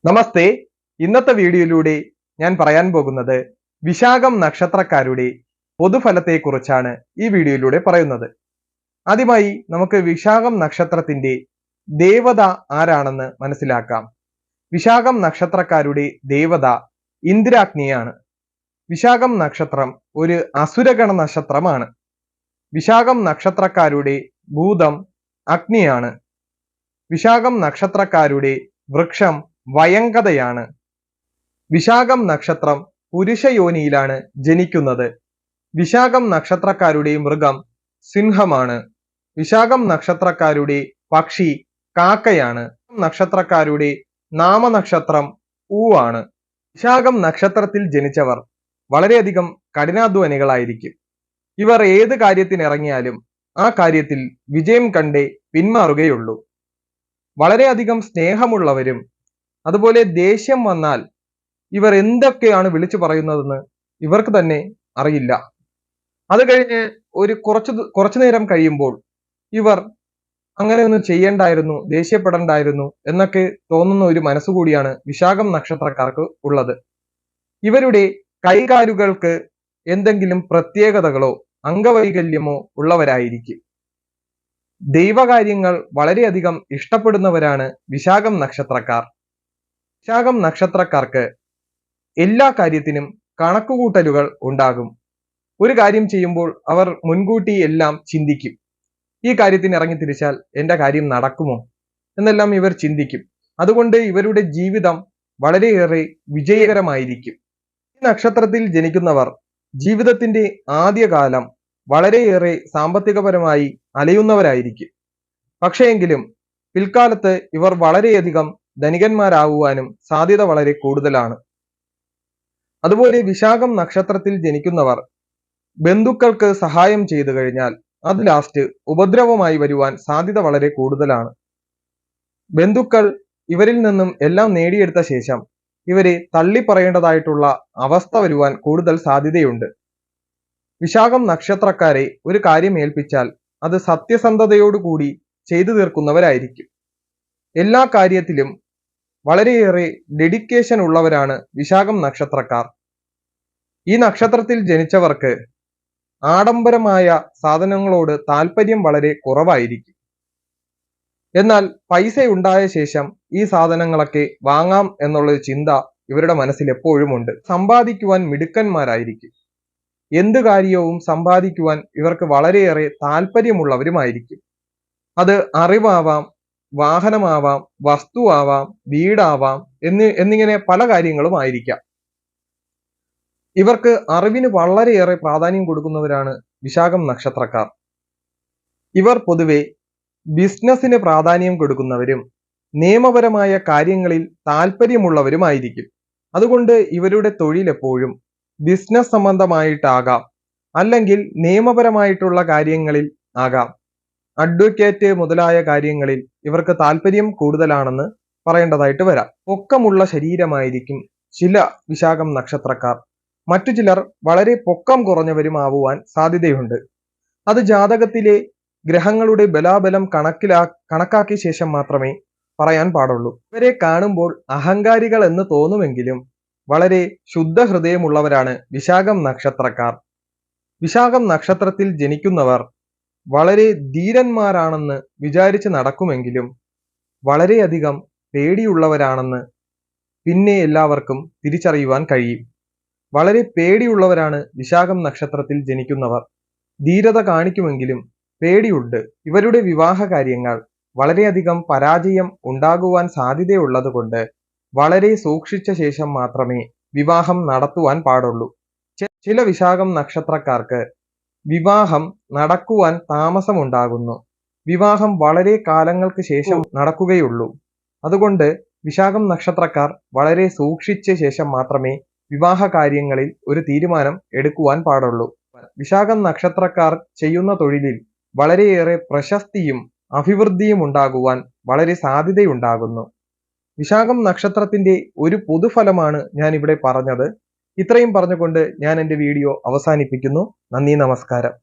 നമസ്തേ. ഇന്നത്തെ വീഡിയോയിലൂടെ ഞാൻ പറയാൻ പോകുന്നത് വിശാഖം നക്ഷത്രക്കാരുടെ പൊതുഫലത്തെക്കുറിച്ചാണ് ഈ വീഡിയോയിലൂടെ പറയുന്നത്. ആദ്യമായി നമുക്ക് വിശാഖം നക്ഷത്രത്തിന്റെ ദേവത ആരാണെന്ന് മനസ്സിലാക്കാം. വിശാഖം നക്ഷത്രക്കാരുടെ ദേവത ഇന്ദ്രാഗ്നിയാണ്. വിശാഖം നക്ഷത്രം ഒരു അസുരഗണ നക്ഷത്രമാണ്. വിശാഖം നക്ഷത്രക്കാരുടെ ഭൂതം അഗ്നിയാണ്. വിശാഖം നക്ഷത്രക്കാരുടെ വൃക്ഷം വയങ്കതയാണ്. വിശാഖം നക്ഷത്രം പുരുഷയോനിയിലാണ് ജനിക്കുന്നത്. വിശാഖം നക്ഷത്രക്കാരുടെ മൃഗം സിംഹമാണ്. വിശാഖം നക്ഷത്രക്കാരുടെ പക്ഷി കാക്കയാണ്. നക്ഷത്രക്കാരുടെ നാമനക്ഷത്രം പൂവാണ്. വിശാഖം നക്ഷത്രത്തിൽ ജനിച്ചവർ വളരെയധികം കഠിനാധ്വാനികളായിരിക്കും. ഇവർ ഏത് കാര്യത്തിനിറങ്ങിയാലും ആ കാര്യത്തിൽ വിജയം കണ്ടേ പിന്മാറുകയുള്ളൂ. വളരെയധികം സ്നേഹമുള്ളവരും അതുപോലെ ദേഷ്യം വന്നാൽ ഇവർ എന്തൊക്കെയാണ് വിളിച്ചു പറയുന്നതെന്ന് ഇവർക്ക് തന്നെ അറിയില്ല. അത് കഴിഞ്ഞ് ഒരു കുറച്ചു നേരം കഴിയുമ്പോൾ ഇവർ അങ്ങനെയൊന്നും ചെയ്യണ്ടായിരുന്നു, ദേഷ്യപ്പെടണ്ടായിരുന്നു എന്നൊക്കെ തോന്നുന്ന ഒരു മനസ്സുകൂടിയാണ് വിശാഖം നക്ഷത്രക്കാർക്ക് ഉള്ളത്. ഇവരുടെ കൈകാലുകൾക്ക് എന്തെങ്കിലും പ്രത്യേകതകളോ അംഗവൈകല്യമോ ഉള്ളവരായിരിക്കും. ദൈവകാര്യങ്ങൾ വളരെയധികം ഇഷ്ടപ്പെടുന്നവരാണ് വിശാഖം നക്ഷത്രക്കാർ. വിശാഖം നക്ഷത്രക്കാർക്ക് എല്ലാ കാര്യത്തിനും കണക്കുകൂട്ടലുകൾ ഉണ്ടാകും. ഒരു കാര്യം ചെയ്യുമ്പോൾ അവർ മുൻകൂട്ടി എല്ലാം ചിന്തിക്കും. ഈ കാര്യത്തിന് ഇറങ്ങി തിരിച്ചാൽ എന്റെ കാര്യം നടക്കുമോ എന്നെല്ലാം ഇവർ ചിന്തിക്കും. അതുകൊണ്ട് ഇവരുടെ ജീവിതം വളരെയേറെ വിജയകരമായിരിക്കും. ഈ നക്ഷത്രത്തിൽ ജനിക്കുന്നവർ ജീവിതത്തിന്റെ ആദ്യകാലം വളരെയേറെ സാമ്പത്തികപരമായി അലയുന്നവരായിരിക്കും. പക്ഷേയെങ്കിലും പിൽക്കാലത്ത് ഇവർ വളരെയധികം ധനികന്മാരാകുവാനും സാധ്യത വളരെ കൂടുതലാണ്. അതുപോലെ വിശാഖം നക്ഷത്രത്തിൽ ജനിക്കുന്നവർ ബന്ധുക്കൾക്ക് സഹായം ചെയ്തു കഴിഞ്ഞാൽ അത് ലാസ്റ്റ് ഉപദ്രവമായി വരുവാൻ സാധ്യത വളരെ കൂടുതലാണ്. ബന്ധുക്കൾ ഇവരിൽ നിന്നും എല്ലാം നേടിയെടുത്ത ശേഷം ഇവരെ തള്ളിപ്പറയേണ്ടതായിട്ടുള്ള അവസ്ഥ വരുവാൻ കൂടുതൽ സാധ്യതയുണ്ട്. വിശാഖം നക്ഷത്രക്കാരെ ഒരു കാര്യം ഏൽപ്പിച്ചാൽ അത് സത്യസന്ധതയോടുകൂടി ചെയ്തു തീർക്കുന്നവരായിരിക്കും. എല്ലാ കാര്യത്തിലും വളരെയേറെ ഡെഡിക്കേഷൻ ഉള്ളവരാണ് വിശാഖം നക്ഷത്രക്കാർ. ഈ നക്ഷത്രത്തിൽ ജനിച്ചവർക്ക് ആഡംബരമായ സാധനങ്ങളോട് താല്പര്യം വളരെ കുറവായിരിക്കും. എന്നാൽ പൈസ ഉണ്ടായ ശേഷം ഈ സാധനങ്ങളൊക്കെ വാങ്ങാം എന്നുള്ള ചിന്ത ഇവരുടെ മനസ്സിൽ എപ്പോഴും ഉണ്ട്. സമ്പാദിക്കുവാൻ മിടുക്കന്മാരായിരിക്കും. എന്ത് കാര്യവും സമ്പാദിക്കുവാൻ ഇവർക്ക് വളരെയേറെ താല്പര്യമുള്ളവരുമായിരിക്കും. അത് അറിവാവാം, വാഹനമാവാം, വസ്തുവാവാം, വീടാവാം എന്നിങ്ങനെ പല കാര്യങ്ങളും ആയിരിക്കാം. ഇവർക്ക് അറിവിന് വളരെയേറെ പ്രാധാന്യം കൊടുക്കുന്നവരാണ് വിശാഖം നക്ഷത്രക്കാർ. ഇവർ പൊതുവെ ബിസിനസ്സിന് പ്രാധാന്യം കൊടുക്കുന്നവരും നിയമപരമായ കാര്യങ്ങളിൽ താല്പര്യമുള്ളവരുമായിരിക്കും. അതുകൊണ്ട് ഇവരുടെ തൊഴിൽ എപ്പോഴും ബിസിനസ് സംബന്ധമായിട്ടാകാം, അല്ലെങ്കിൽ നിയമപരമായിട്ടുള്ള കാര്യങ്ങളിൽ ആകാം. അഡ്വക്കേറ്റ് മുതലായ കാര്യങ്ങളിൽ ഇവർക്ക് താല്പര്യം കൂടുതലാണെന്ന് പറയേണ്ടതായിട്ട് വരാം. പൊക്കമുള്ള ശരീരമായിരിക്കും ചില വിശാഖം നക്ഷത്രക്കാർ. മറ്റു ചിലർ വളരെ പൊക്കം കുറഞ്ഞവരുമാവുവാൻ സാധ്യതയുണ്ട്. അത് ജാതകത്തിലെ ഗ്രഹങ്ങളുടെ ബലാബലം കണക്കാക്കിയ ശേഷം മാത്രമേ പറയാൻ പാടുള്ളൂ. ഇവരെ കാണുമ്പോൾ അഹങ്കാരികൾ എന്ന് തോന്നുമെങ്കിലും വളരെ ശുദ്ധ ഹൃദയമുള്ളവരാണ് വിശാഖം നക്ഷത്രക്കാർ. വിശാഖം നക്ഷത്രത്തിൽ ജനിക്കുന്നവർ വളരെ ധീരന്മാരാണെന്ന് വിചാരിച്ച് നടക്കുമെങ്കിലും വളരെയധികം പേടിയുള്ളവരാണെന്ന് പിന്നെ എല്ലാവർക്കും തിരിച്ചറിയുവാൻ കഴിയും. വളരെ പേടിയുള്ളവരാണ് വിശാഖം നക്ഷത്രത്തിൽ ജനിക്കുന്നവർ. ധീരത കാണിക്കുമെങ്കിലും പേടിയുണ്ട്. ഇവരുടെ വിവാഹ കാര്യങ്ങൾ വളരെയധികം പരാജയം ഉണ്ടാകുവാൻ സാധ്യതയുള്ളത് കൊണ്ട് വളരെ സൂക്ഷിച്ച ശേഷം മാത്രമേ വിവാഹം നടത്തുവാൻ പാടുള്ളൂ. ചില വിശാഖം നക്ഷത്രക്കാർക്ക് വിവാഹം നടക്കുവാൻ താമസമുണ്ടാകുന്നു. വിവാഹം വളരെ കാലങ്ങൾക്ക് ശേഷം നടക്കുകയുള്ളൂ. അതുകൊണ്ട് വിശാഖം നക്ഷത്രക്കാർ വളരെ സൂക്ഷിച്ച ശേഷം മാത്രമേ വിവാഹ കാര്യങ്ങളിൽ ഒരു തീരുമാനം എടുക്കുവാൻ പാടുള്ളൂ. വിശാഖം നക്ഷത്രക്കാർ ചെയ്യുന്ന തൊഴിലിൽ വളരെയേറെ പ്രശസ്തിയും അഭിവൃദ്ധിയും ഉണ്ടാകുവാൻ വളരെ സാധ്യതയുണ്ടാകുന്നു. വിശാഖം നക്ഷത്രത്തിന്റെ ഒരു പൊതുഫലമാണ് ഞാൻ ഇവിടെ പറഞ്ഞത്. ഇത്രയും പറഞ്ഞുകൊണ്ട് ഞാൻ എൻ്റെ വീഡിയോ അവസാനിപ്പിക്കുന്നു. നന്ദി, നമസ്കാരം.